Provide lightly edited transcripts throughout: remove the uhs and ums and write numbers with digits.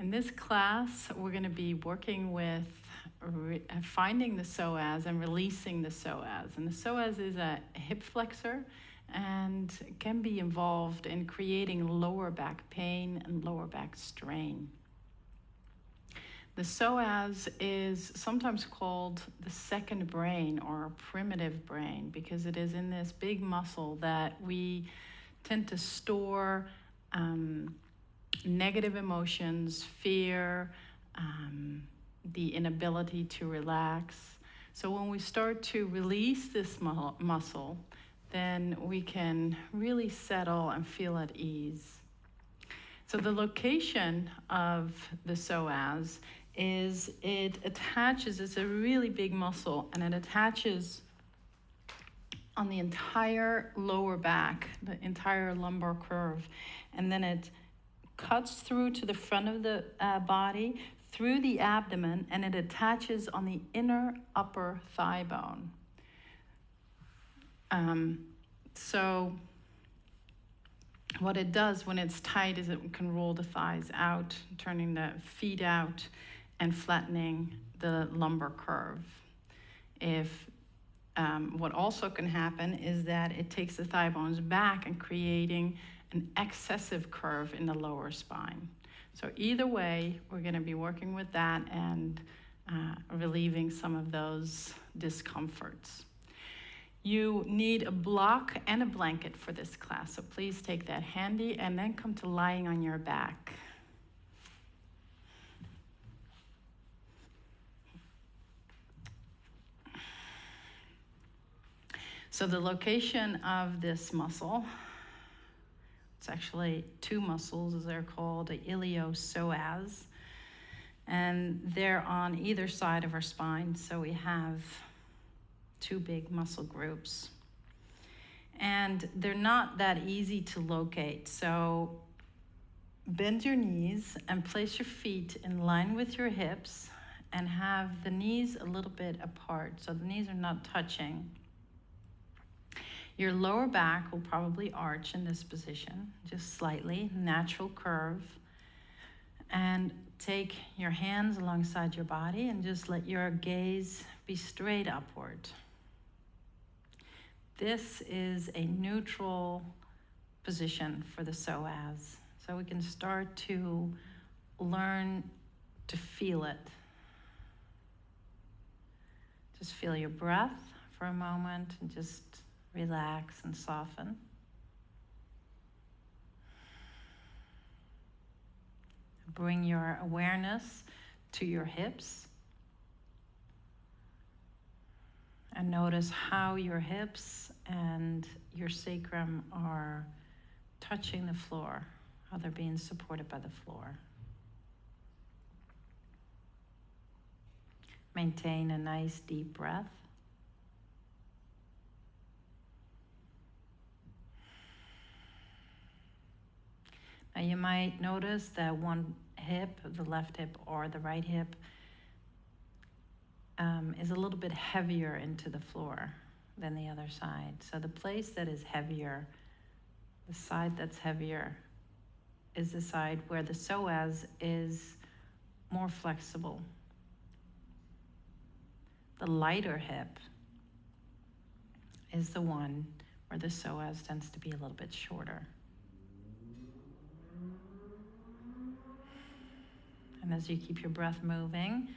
In this class, we're going to be working with finding the psoas and releasing the psoas. And the psoas is a hip flexor and can be involved in creating lower back pain and lower back strain. The psoas is sometimes called the second brain or primitive brain because it is in this big muscle that we tend to store negative emotions, fear, the inability to relax. So when we start to release this muscle, then we can really settle and feel at ease. So the location of the psoas is it attaches, it's a really big muscle, and it attaches on the entire lower back, the entire lumbar curve, and then it cuts through to the front of the body, through the abdomen, and it attaches on the inner upper thigh bone. So what it does when it's tight is it can roll the thighs out, turning the feet out and flattening the lumbar curve. What also can happen is that it takes the thigh bones back and creating an excessive curve in the lower spine. So either way, we're going to be working with that and relieving some of those discomforts. You need a block and a blanket for this class, so please take that handy and then come to lying on your back. So the location of this muscle, it's actually two muscles, as they're called, the iliopsoas, and they're on either side of our spine, so we have two big muscle groups. And they're not that easy to locate, so bend your knees and place your feet in line with your hips and have the knees a little bit apart, so the knees are not touching. Your lower back will probably arch in this position, just slightly, natural curve. And take your hands alongside your body and just let your gaze be straight upward. This is a neutral position for the psoas, so we can start to learn to feel it. Just feel your breath for a moment and just relax and soften. Bring your awareness to your hips and notice how your hips and your sacrum are touching the floor, how they're being supported by the floor. Maintain a nice deep breath. Now you might notice that one hip, the left hip or the right hip, is a little bit heavier into the floor than the other side. So the place that is heavier, the side that's heavier, is the side where the psoas is more flexible. The lighter hip is the one where the psoas tends to be a little bit shorter. And as you keep your breath moving,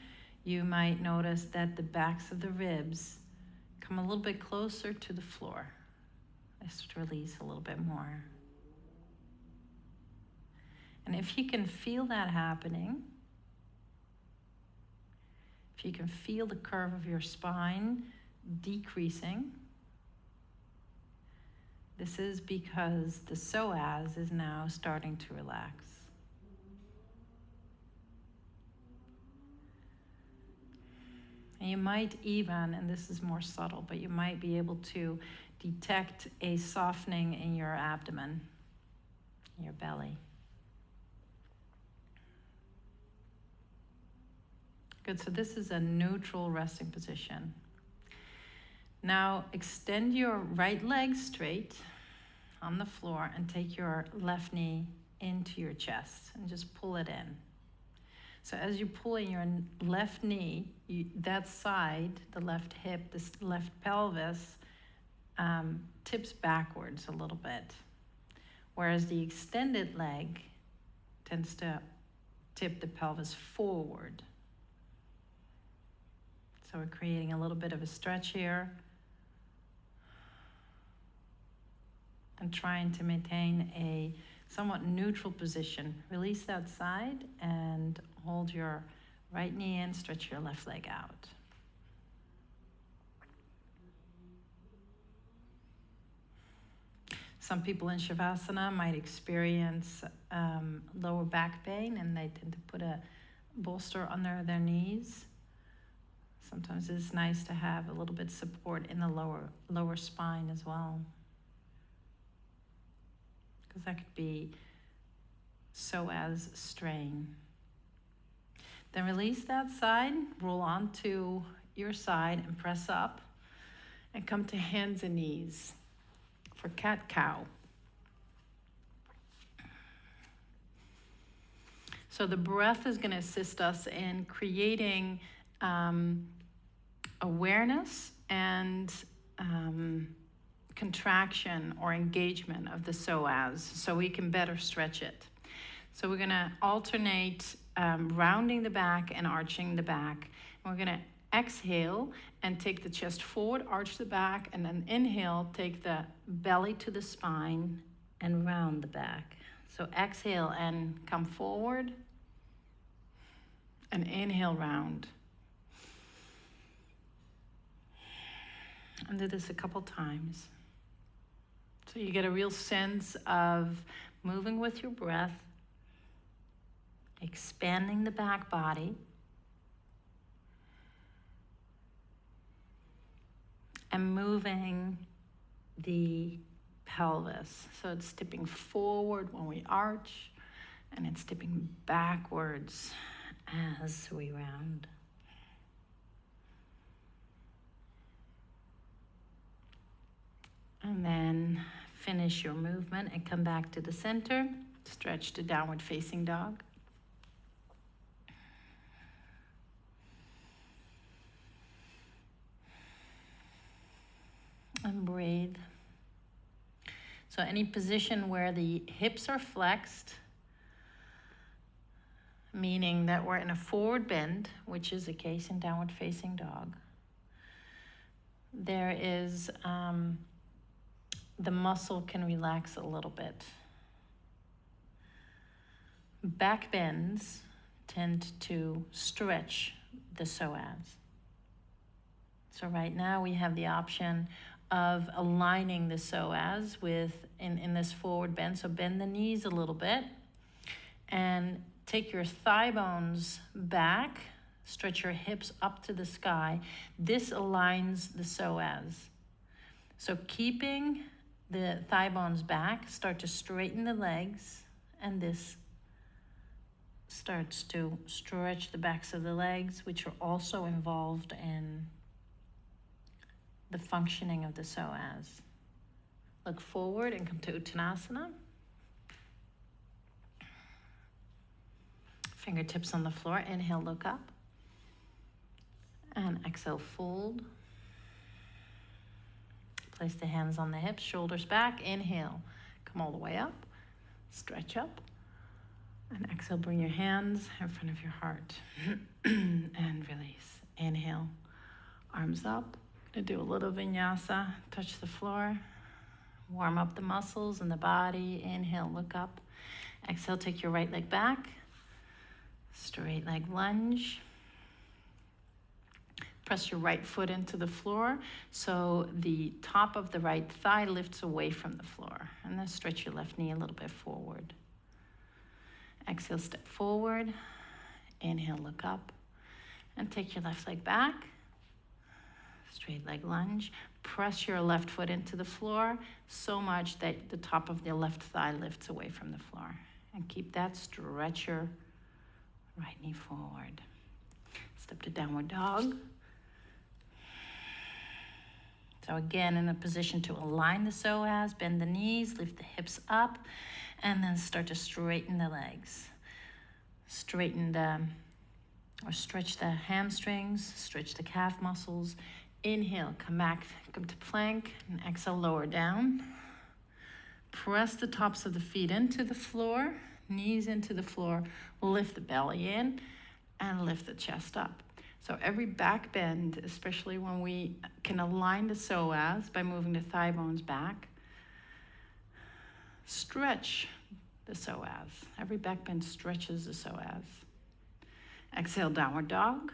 you might notice that the backs of the ribs come a little bit closer to the floor. They start to release a little bit more. And if you can feel that happening, if you can feel the curve of your spine decreasing, this is because the psoas is now starting to relax. And you might even, and this is more subtle, but you might be able to detect a softening in your abdomen, your belly. Good, so this is a neutral resting position. Now extend your right leg straight on the floor and take your left knee into your chest and just pull it in. So as you pull in your left knee, that side, the left hip, this left pelvis, tips backwards a little bit, whereas the extended leg tends to tip the pelvis forward. So we're creating a little bit of a stretch here and trying to maintain a somewhat neutral position. Release that side and hold your right knee in, stretch your left leg out. Some people in Shavasana might experience lower back pain, and they tend to put a bolster under their knees. Sometimes it's nice to have a little bit of support in the lower spine as well, because that could be psoas strain. Then release that side, roll onto your side and press up, and come to hands and knees for cat-cow. So the breath is going to assist us in creating awareness and contraction or engagement of the psoas, so we can better stretch it. So we're going to alternate rounding the back and arching the back. And we're going to exhale and take the chest forward, arch the back, and then inhale, take the belly to the spine and round the back. So exhale and come forward, and inhale, round. And do this a couple times. So you get a real sense of moving with your breath, expanding the back body, and moving the pelvis. So it's tipping forward when we arch, and it's tipping backwards as we round. And then finish your movement and come back to the center. Stretch to downward facing dog. And breathe. So any position where the hips are flexed, meaning that we're in a forward bend, which is the case in downward facing dog, there is the muscle can relax a little bit. Back bends tend to stretch the psoas. So right now we have the option of aligning the psoas with in this forward bend. So bend the knees a little bit and take your thigh bones back, stretch your hips up to the sky. This aligns the psoas. So keeping the thigh bones back, start to straighten the legs, and this starts to stretch the backs of the legs, which are also involved in the functioning of the psoas. Look forward and come to Uttanasana. Fingertips on the floor. Inhale, look up. And exhale, fold. Place the hands on the hips, shoulders back. Inhale, come all the way up. Stretch up. And exhale, bring your hands in front of your heart. And release. Inhale, arms up. Gonna do a little vinyasa. Touch the floor. Warm up the muscles in the body. Inhale, look up. Exhale, take your right leg back. Straight leg lunge. Press your right foot into the floor so the top of the right thigh lifts away from the floor. And then stretch your left knee a little bit forward. Exhale, step forward. Inhale, look up. And take your left leg back. Straight leg lunge. Press your left foot into the floor so much that the top of the left thigh lifts away from the floor. And keep that, stretch your right knee forward. Step to downward dog. So again, in a position to align the psoas, bend the knees, lift the hips up, and then start to straighten the legs. Straighten the or stretch the hamstrings, stretch the calf muscles. Inhale, come back, come to plank, and exhale, lower down. Press the tops of the feet into the floor, knees into the floor, lift the belly in, and lift the chest up. So every back bend, especially when we can align the psoas by moving the thigh bones back, stretch the psoas. Every back bend stretches the psoas. Exhale, downward dog.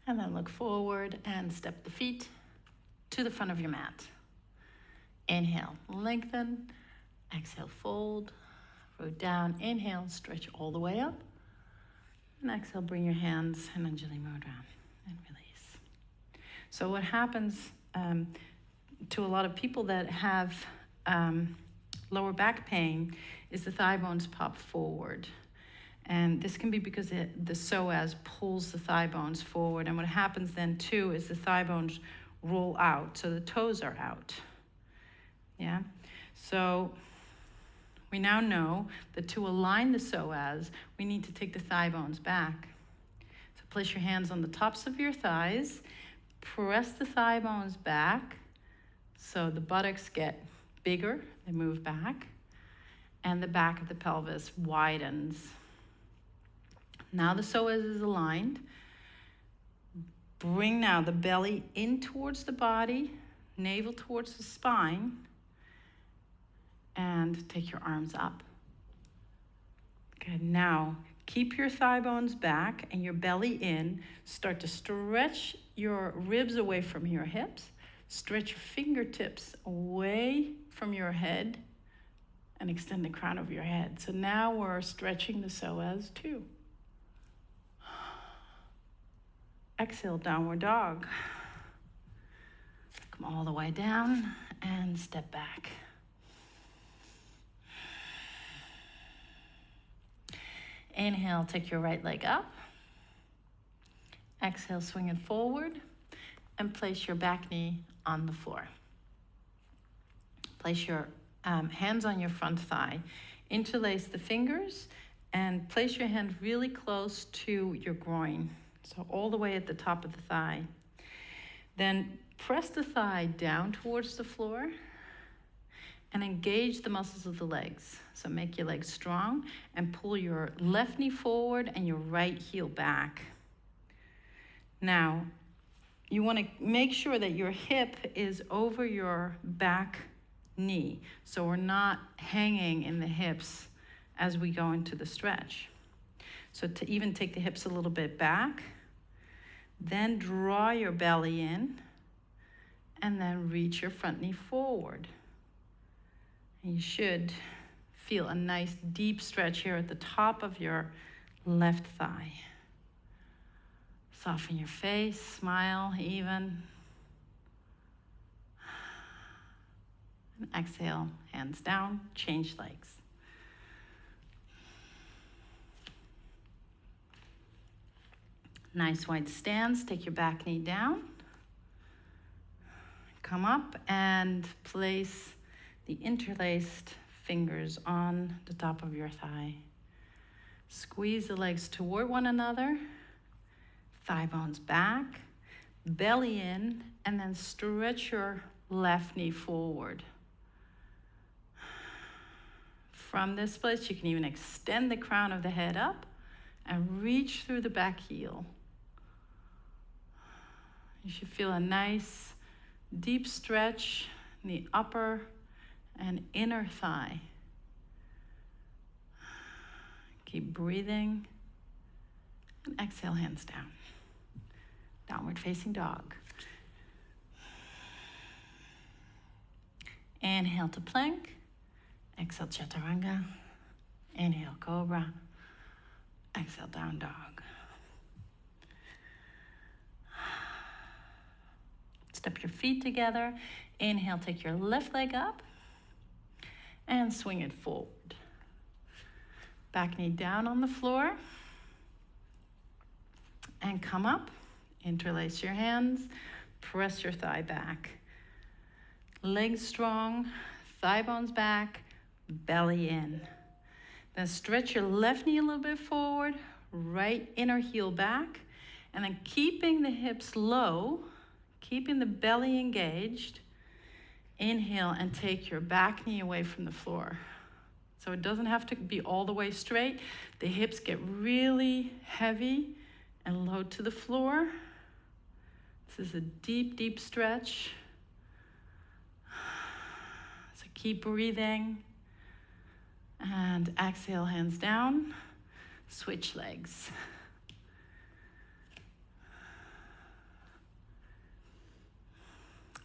And then look forward and step the feet to the front of your mat. Inhale, lengthen. Exhale, fold. Root down. Inhale, stretch all the way up. And exhale, bring your hands and then gently move around and release. So what happens to a lot of people that have lower back pain is the thigh bones pop forward. And this can be because the psoas pulls the thigh bones forward. And what happens then too is the thigh bones roll out, so the toes are out. Yeah? So we now know that to align the psoas, we need to take the thigh bones back. So place your hands on the tops of your thighs, press the thigh bones back, so the buttocks get bigger, they move back, and the back of the pelvis widens. Now the psoas is aligned. Bring now the belly in towards the body, navel towards the spine, and take your arms up. Good. Now keep your thigh bones back and your belly in. Start to stretch your ribs away from your hips. Stretch your fingertips away from your head and extend the crown of your head. So now we're stretching the psoas too. Exhale, downward dog. Come all the way down and step back. Inhale, take your right leg up. Exhale, swing it forward and place your back knee on the floor. Place your hands on your front thigh. Interlace the fingers and place your hand really close to your groin. So all the way at the top of the thigh. Then press the thigh down towards the floor and engage the muscles of the legs. So make your legs strong and pull your left knee forward and your right heel back. Now, you want to make sure that your hip is over your back knee. So we're not hanging in the hips as we go into the stretch. So to even take the hips a little bit back, then draw your belly in, and then reach your front knee forward. And you should feel a nice deep stretch here at the top of your left thigh. Soften your face, smile even. And exhale, hands down, change legs. Nice wide stance, take your back knee down. Come up and place the interlaced fingers on the top of your thigh. Squeeze the legs toward one another, thigh bones back, belly in, and then stretch your left knee forward. From this place, you can even extend the crown of the head up and reach through the back heel. You should feel a nice deep stretch in the upper and inner thigh. Keep breathing. And exhale, hands down. Downward facing dog. Inhale to plank. Exhale, chaturanga. Inhale, cobra. Exhale, down dog. Step your feet together. Inhale, take your left leg up and swing it forward. Back knee down on the floor and come up. Interlace your hands, press your thigh back. Legs strong, thigh bones back, belly in. Then stretch your left knee a little bit forward, right inner heel back, and then keeping the hips low, keeping the belly engaged, inhale and take your back knee away from the floor. So it doesn't have to be all the way straight. The hips get really heavy and low to the floor. This is a deep, deep stretch. So keep breathing. And exhale, hands down. Switch legs.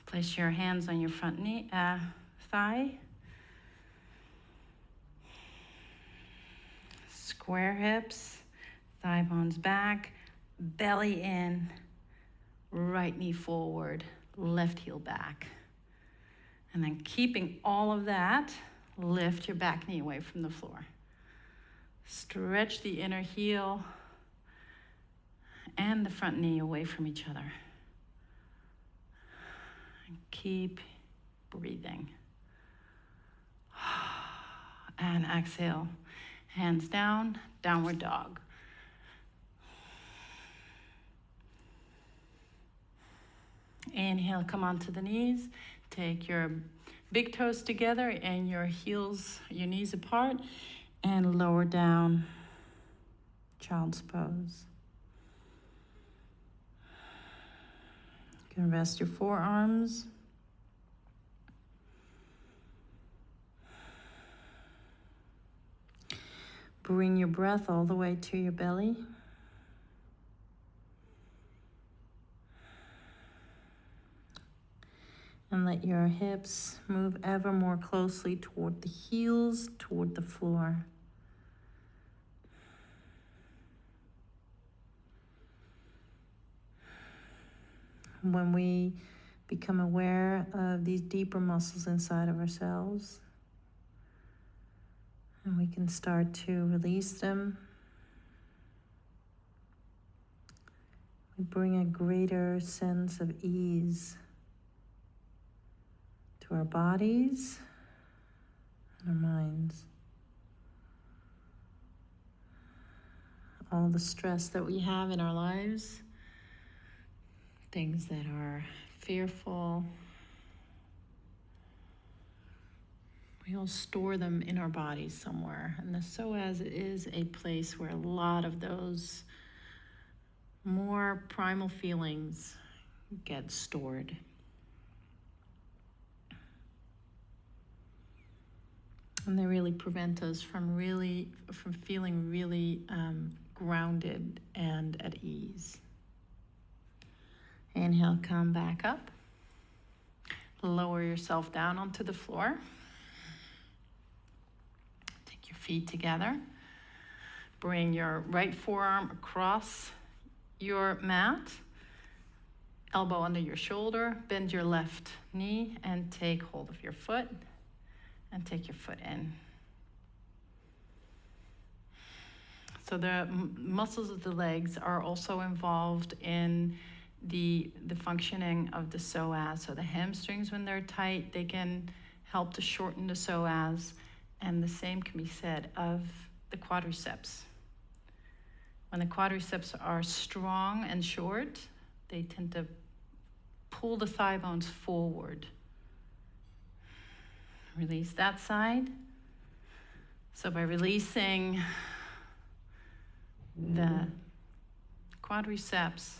Place your hands on your front knee, thigh. Square hips, thigh bones back, belly in, right knee forward, left heel back. And then keeping all of that, lift your back knee away from the floor. Stretch the inner heel and the front knee away from each other. And keep breathing. And exhale. Hands down, downward dog. Inhale, come onto the knees. Take your big toes together and your heels, your knees apart, and lower down, child's pose. You can rest your forearms. Bring your breath all the way to your belly. And let your hips move ever more closely toward the heels, toward the floor. When we become aware of these deeper muscles inside of ourselves, and we can start to release them, we bring a greater sense of ease to our bodies and our minds. All the stress that we have in our lives, things that are fearful, we all store them in our bodies somewhere. And the Psoas is a place where a lot of those more primal feelings get stored. And they really prevent us from feeling really grounded and at ease. Inhale, come back up. Lower yourself down onto the floor. Take your feet together. Bring your right forearm across your mat. Elbow under your shoulder. Bend your left knee and take hold of your foot. And take your foot in. So the muscles of the legs are also involved in the functioning of the psoas. So the hamstrings, when they're tight, they can help to shorten the psoas. And the same can be said of the quadriceps. When the quadriceps are strong and short, they tend to pull the thigh bones forward. Release that side. So by releasing the quadriceps,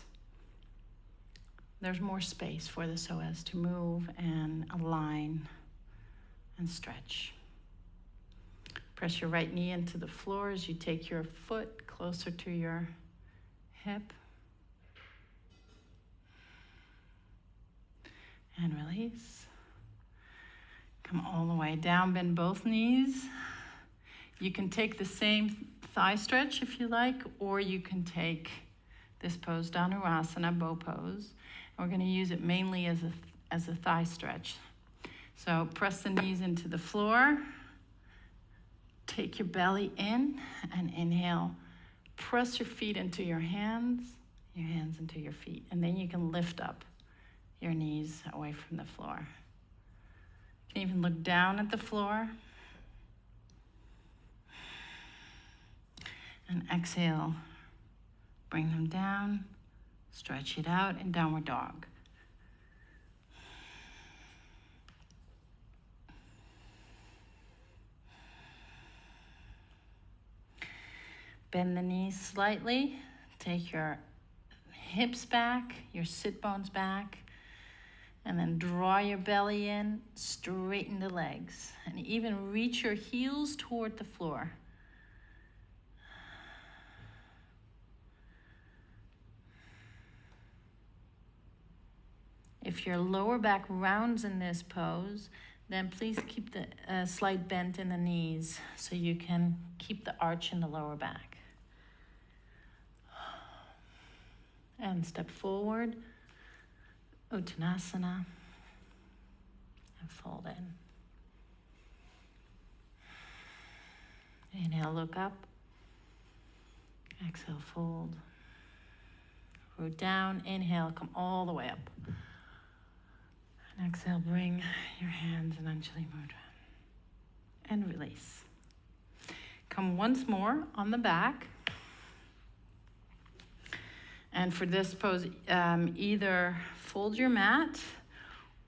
there's more space for the psoas to move and align and stretch. Press your right knee into the floor as you take your foot closer to your hip. And release. Come all the way down, bend both knees. You can take the same thigh stretch if you like, or you can take this pose, Dhanurasana, bow pose. And we're going to use it mainly as a thigh stretch. So press the knees into the floor. Take your belly in and inhale. Press your feet into your hands into your feet. And then you can lift up your knees away from the floor. You can even look down at the floor. And exhale, bring them down, stretch it out in downward dog. Bend the knees slightly, take your hips back, your sit bones back, and then draw your belly in, straighten the legs, and even reach your heels toward the floor. If your lower back rounds in this pose, then please keep the slight bend in the knees so you can keep the arch in the lower back. And step forward, Uttanasana, and fold in. Inhale, look up. Exhale, fold. Root down, inhale, come all the way up. And exhale, bring your hands and Anjali Mudra. And release. Come once more on the back. And for this pose, either fold your mat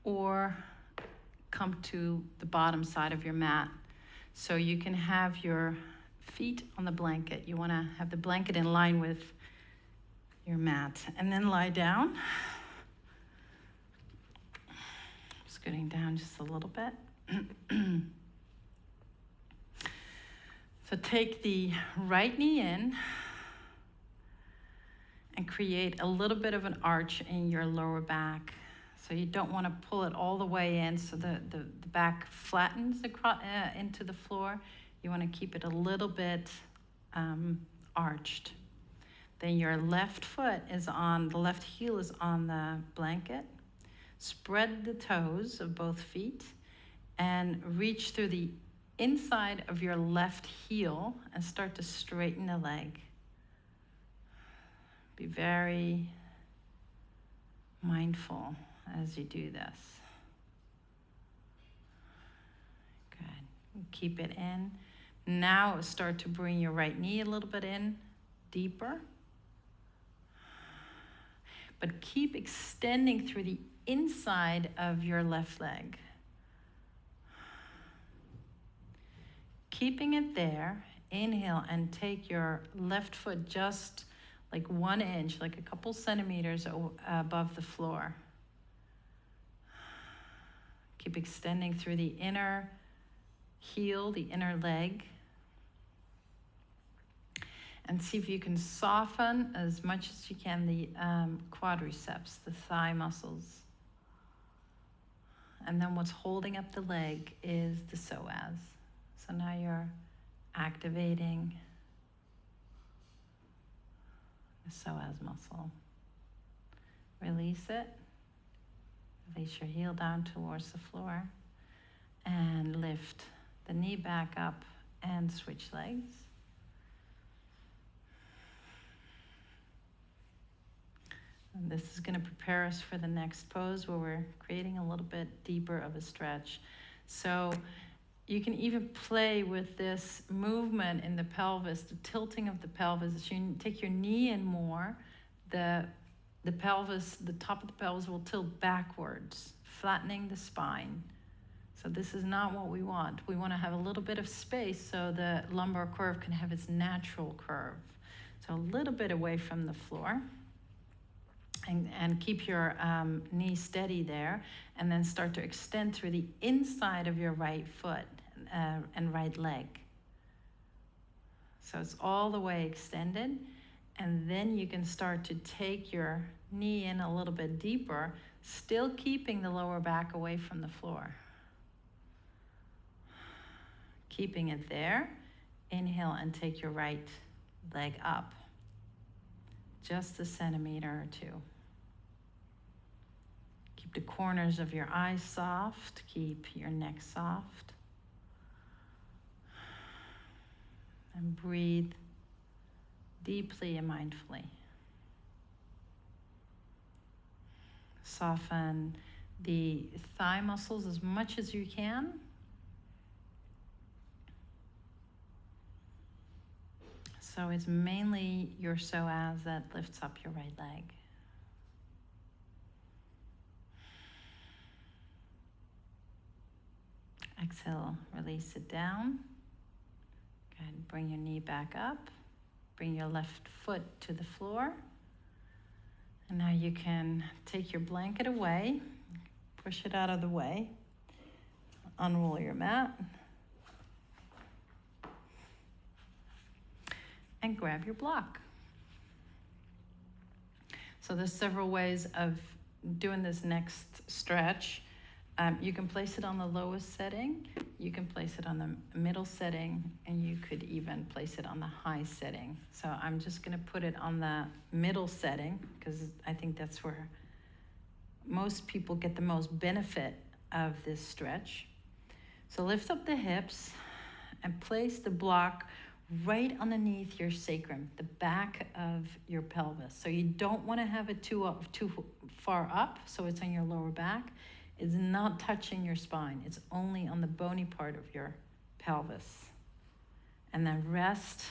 or come to the bottom side of your mat. So you can have your feet on the blanket. You want to have the blanket in line with your mat. And then lie down. Scooting down just a little bit. So take the right knee in and create a little bit of an arch in your lower back. So you don't want to pull it all the way in so the back flattens across, into the floor. You want to keep it a little bit arched. Then your left foot is on, the left heel is on the blanket. Spread the toes of both feet and reach through the inside of your left heel and start to straighten the leg. Be very mindful as you do this. Good. Keep it in. Now start to bring your right knee a little bit in, deeper. But keep extending through the inside of your left leg. Keeping it there, inhale and take your left foot just like 1 inch, like a couple centimeters above the floor. Keep extending through the inner heel, the inner leg. And see if you can soften as much as you can the quadriceps, the thigh muscles. And then what's holding up the leg is the psoas. So now you're activating the psoas muscle. Release it. Release your heel down towards the floor. And lift the knee back up and switch legs. And this is going to prepare us for the next pose where we're creating a little bit deeper of a stretch. So you can even play with this movement in the pelvis, the tilting of the pelvis. As you take your knee in more, the pelvis, the top of the pelvis will tilt backwards, flattening the spine. So this is not what we want. We want to have a little bit of space so the lumbar curve can have its natural curve. So a little bit away from the floor. And keep your knee steady there, and then start to extend through the inside of your right foot and right leg. So it's all the way extended, and then you can start to take your knee in a little bit deeper, still keeping the lower back away from the floor. Keeping it there, inhale and take your right leg up, just a centimeter or two. Keep the corners of your eyes soft. Keep your neck soft. And breathe deeply and mindfully. Soften the thigh muscles as much as you can. So it's mainly your psoas that lifts up your right leg. Exhale, release it down. Go ahead and bring your knee back up. Bring your left foot to the floor. And now you can take your blanket away, push it out of the way, unroll your mat, and grab your block. So there's several ways of doing this next stretch. You can place it on the lowest setting, you can place it on the middle setting, and you could even place it on the high setting. So I'm just gonna put it on the middle setting because I think that's where most people get the most benefit of this stretch. So lift up the hips and place the block right underneath your sacrum, the back of your pelvis. So you don't want to have it too far up, so it's on your lower back. It's not touching your spine. It's only on the bony part of your pelvis. And then rest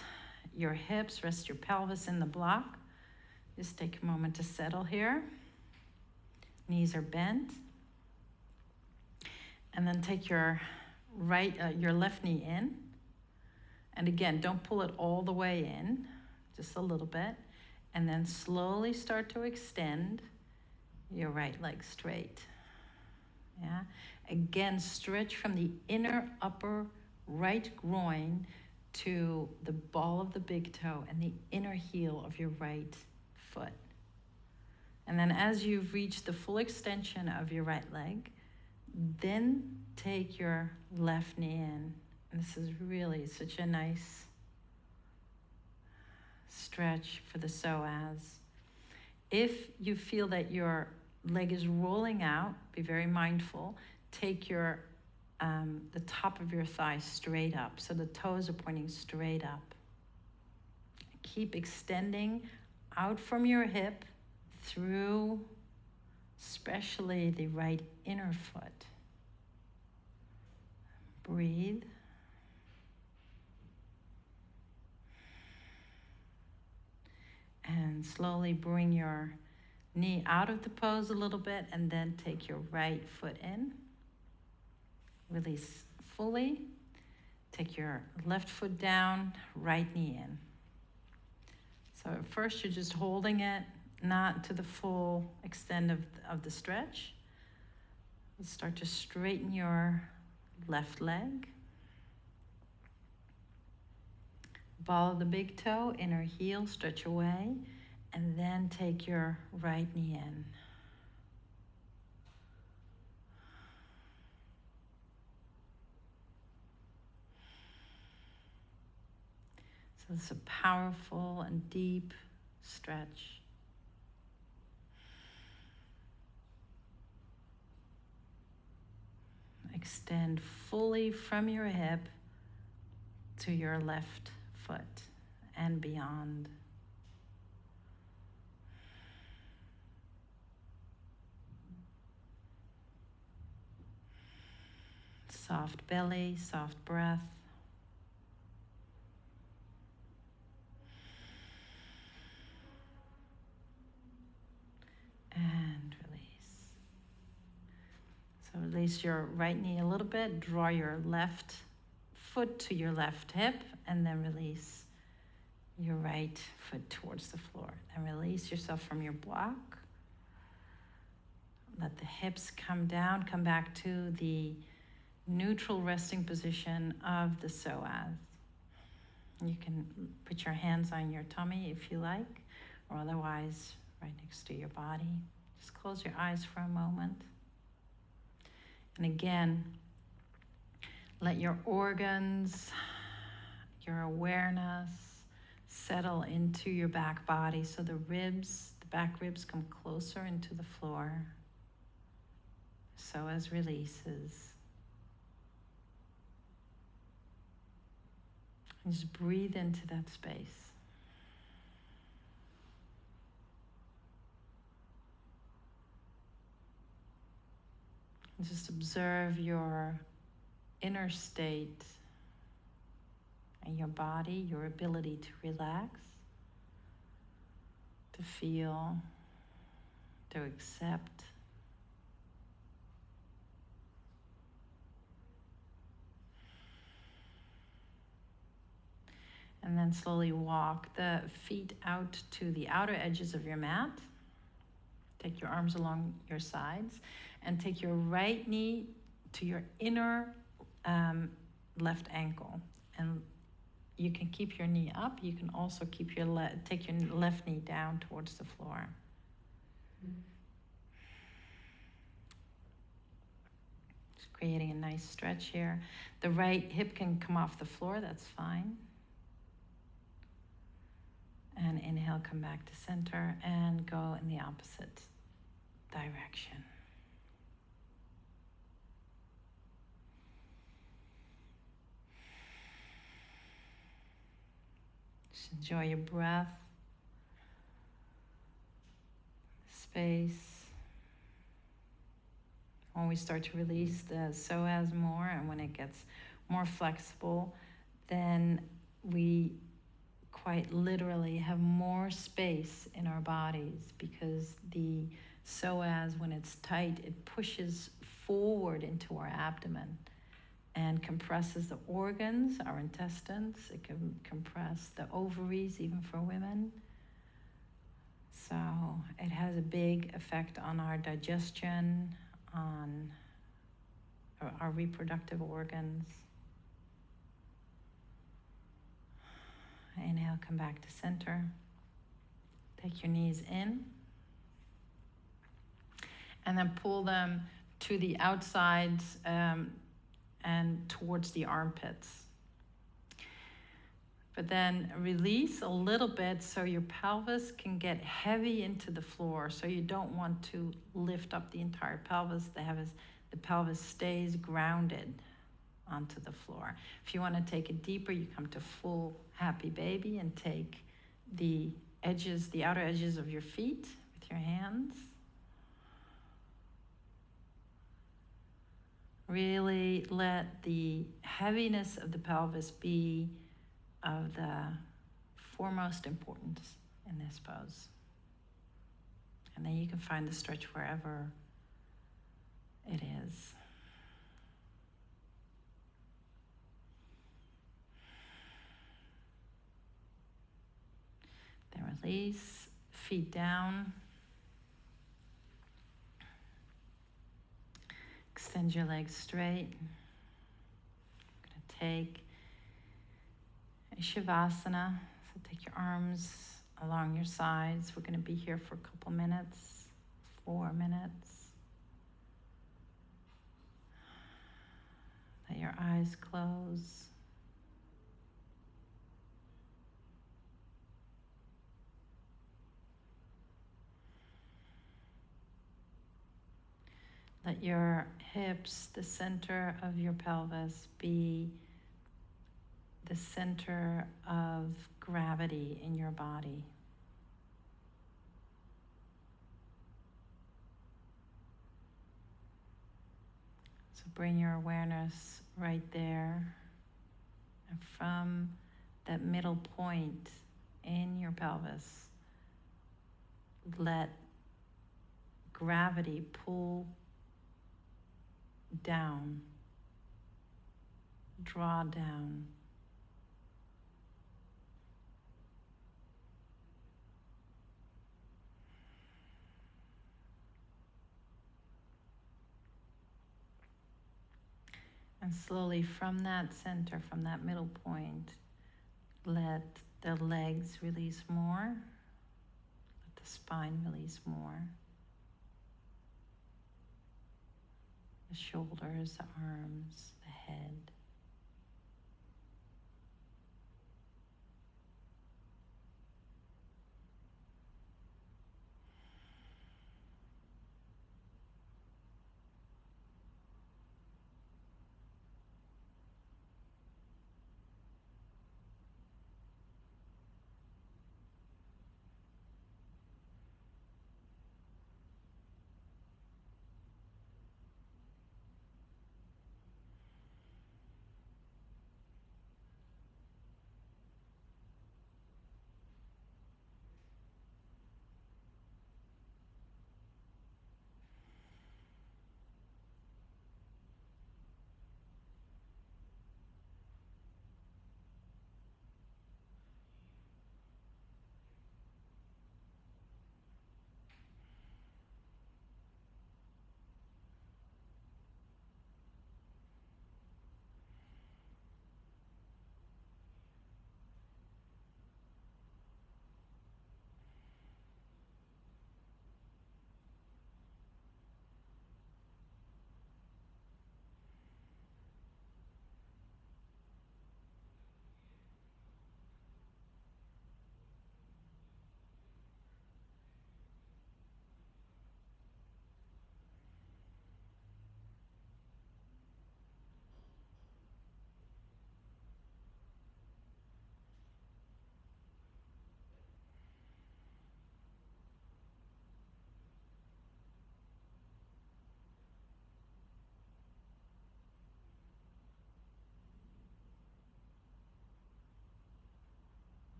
your hips, rest your pelvis in the block. Just take a moment to settle here. Knees are bent. And then take your left knee in. And again, don't pull it all the way in, just a little bit. And then slowly start to extend your right leg straight. Yeah. Again, stretch from the inner upper right groin to the ball of the big toe and the inner heel of your right foot. And then as you've reached the full extension of your right leg, then take your left knee in. And this is really such a nice stretch for the psoas. If you feel that your leg is rolling out, be very mindful. Take your the top of your thigh straight up, so the toes are pointing straight up. Keep extending out from your hip through, especially the right inner foot. Breathe. And slowly bring your knee out of the pose a little bit, and then take your right foot in. Release fully. Take your left foot down, right knee in. So at first you're just holding it, not to the full extent of the stretch. Start to straighten your left leg. Ball of the big toe, inner heel, stretch away, and then take your right knee in. So it's a powerful and deep stretch. Extend fully from your hip to your left foot and beyond. Soft belly, soft breath. And release. So release your right knee a little bit, draw your left foot to your left hip, and then release your right foot towards the floor. And release yourself from your block. Let the hips come down, come back to the neutral resting position of the psoas. You can put your hands on your tummy if you like, or otherwise right next to your body. Just close your eyes for a moment. And again, let your organs, your awareness settle into your back body, so the ribs, the back ribs come closer into the floor. Psoas releases. And just breathe into that space. And just observe your inner state and your body, your ability to relax, to feel, to accept. And then slowly walk the feet out to the outer edges of your mat. Take your arms along your sides and take your right knee to your inner left ankle. And you can keep your knee up. You can also keep your take your left knee down towards the floor. Just creating a nice stretch here. The right hip can come off the floor, that's fine. And inhale, come back to center and go in the opposite direction. Just enjoy your breath, space. When we start to release the psoas more and when it gets more flexible, then we quite literally have more space in our bodies, because the psoas, when it's tight, it pushes forward into our abdomen and compresses the organs, our intestines. It can compress the ovaries, even for women. So it has a big effect on our digestion, on our reproductive organs. Inhale, come back to center. Take your knees in. And then pull them to the outsides and towards the armpits. But then release a little bit so your pelvis can get heavy into the floor. So you don't want to lift up the entire pelvis. The pelvis stays grounded onto the floor. If you want to take it deeper, you come to full happy baby and take the edges, the outer edges of your feet with your hands. Really let the heaviness of the pelvis be of the foremost importance in this pose. And then you can find the stretch wherever it is. Then release, feet down. Extend your legs straight. I'm going to take a Shavasana. So take your arms along your sides. We're going to be here for a couple minutes, 4 minutes. Let your eyes close. Let your hips, the center of your pelvis, be the center of gravity in your body. So bring your awareness right there. And from that middle point in your pelvis, let gravity pull down, draw down. And slowly from that center, from that middle point, let the legs release more, let the spine release more. The shoulders, the arms, the head.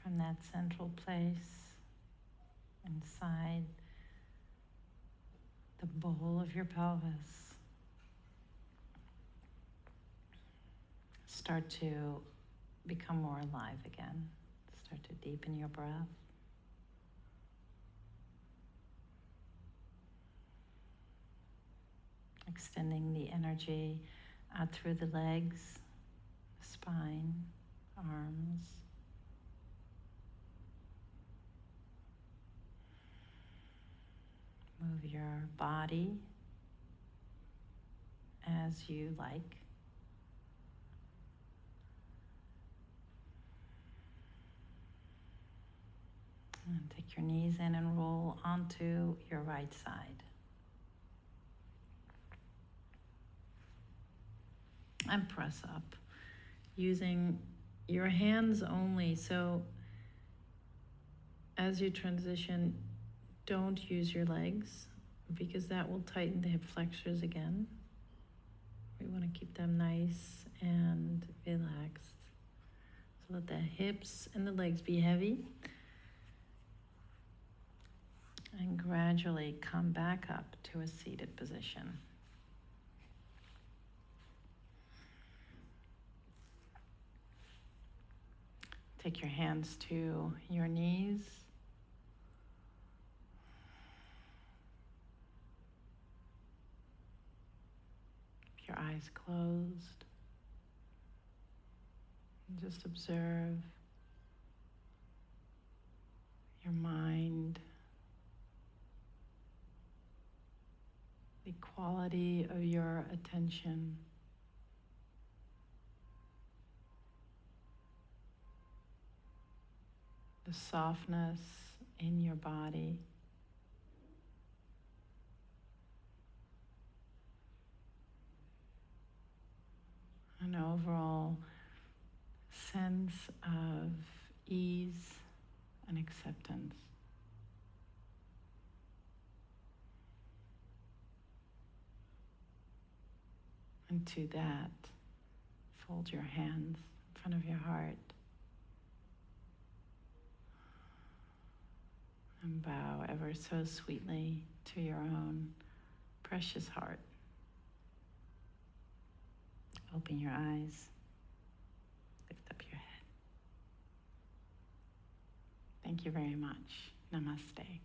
from that central place inside the bowl of your pelvis. Start to become more alive again. Start to deepen your breath. Extending the energy out through the legs, spine, arms. Move your body as you like. And take your knees in and roll onto your right side. And press up using your hands only. So as you transition, don't use your legs because that will tighten the hip flexors again. We want to keep them nice and relaxed. So let the hips and the legs be heavy. And gradually come back up to a seated position. Take your hands to your knees. Keep your eyes closed. And just observe your mind, the quality of your attention. The softness in your body. An overall sense of ease and acceptance. And to that, fold your hands in front of your heart. And bow ever so sweetly to your own precious heart. Open your eyes. Lift up your head. Thank you very much. Namaste.